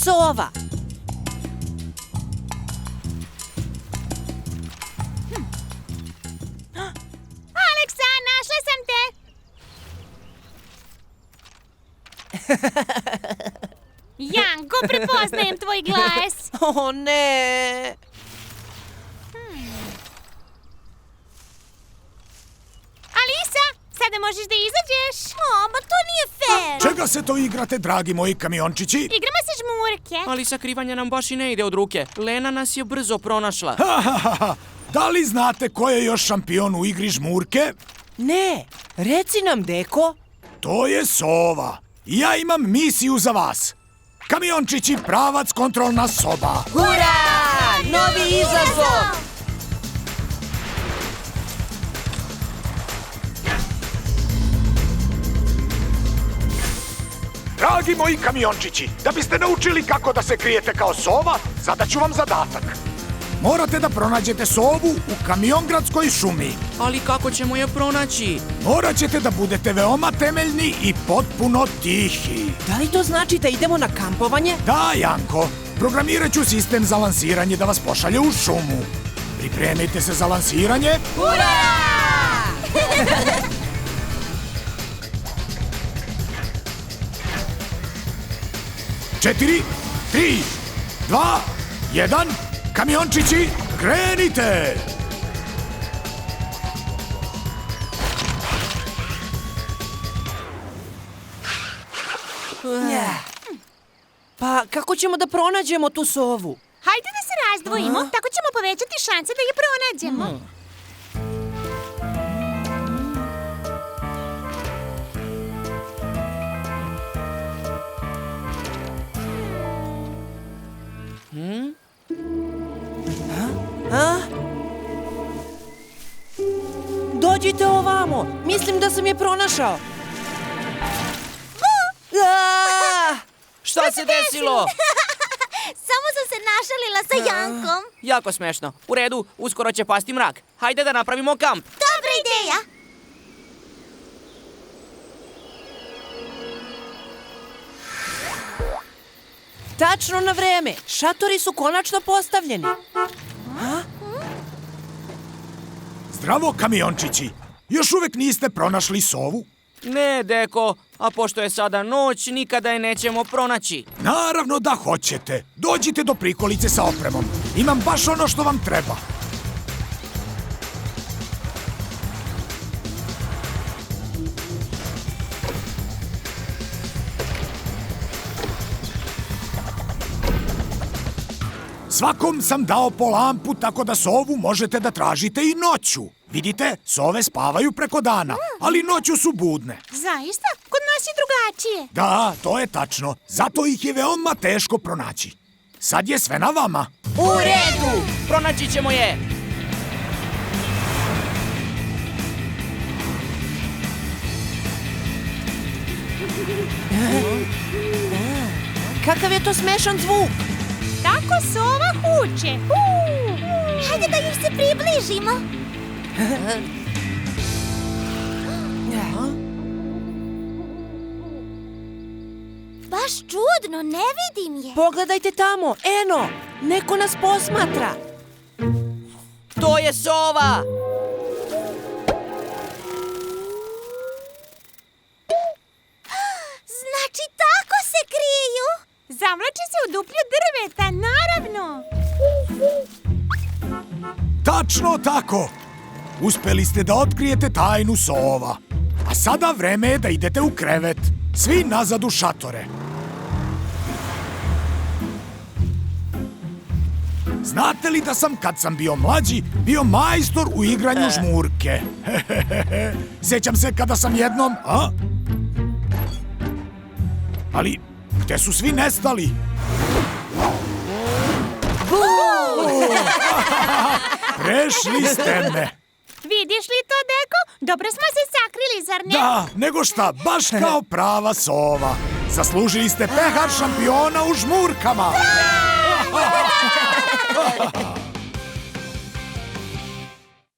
sova. Aleksa, našla sam te! Janko, prepoznajem tvoj glas. O ne! Alisa, sada možeš da izađeš. Ma to nije fair. Čega se to igrate, dragi moji kamiončići? Igramo se žmurke. Ali sakrivanje nam baš i ne ide od ruke. Lena nas je brzo pronašla. Da li znate ko je još šampion u igri žmurke? Ne, reci nam, deko. To je Sova. I ja imam misiju za vas. Kamiončići, pravac, kontrolna soba. Hurra! Novi izazov! Dragi moji kamiončići, da biste naučili kako da se krijete kao sova, zadaću vam zadatak. Morate da pronađete sovu u Kamiongradskoj šumi. Ali kako ćemo je pronaći? Morat ćete da budete veoma temeljni i potpuno tihi. Da li to znači da idemo na kampovanje? Da, Janko, programirat ću sistem za lansiranje da vas pošalje u šumu. Pripremite se za lansiranje. Hurra! 4, 3, 2, 1, kamiončići, krenite! Pa kako ćemo da pronađemo tu sovu? Hajde da se razdvojimo, tako ćemo povećati šanse da je pronađemo. Dođite ovamo, mislim da sam je pronašao. Šta se desilo? Samo sam se našalila sa Jankom. Jako smešno. U redu, uskoro će pasti mrak. Hajde da napravimo kamp. Dobra ideja. Tačno na vreme, šatori su konačno postavljeni. Zdravo, kamiončići. Još uvek niste pronašli sovu? Ne, deko, a pošto je sada noć, nikada je nećemo pronaći. Naravno da hoćete. Dođite do prikolice sa opremom. Imam baš ono što vam treba. Svakom sam dao po lampu, tako da sovu možete da tražite i noću. Vidite, sove spavaju preko dana, ali noću su budne. Zaista? Kod nas je drugačije. Da, to je tačno. Zato ih je veoma teško pronaći. Sad je sve na vama. U redu! Pronaći ćemo je. Kakav je to smešan zvuk? Tako sova huče. Hajde da joj se približimo. Baš čudno, ne vidim je. Pogledajte tamo, eno, neko nas posmatra. To je sova! Znači tako se kriju. Zavlači se u duplju drveta, naravno. Tačno tako. Uspeli ste da otkrijete tajnu sova. A sada vreme je da idete u krevet. Svi nazad u šatore. Znate li da sam, kad sam bio mlađi, bio majstor u igranju žmurke? Sjećam se kada sam jednom... Ali, gde su svi nestali? Prešli ste me. Vidiš li to, deko? Dobro smo se sakrili, zar ne? Da, nego šta, baš kao prava sova. Zaslužili ste pehar šampiona u žmurkama.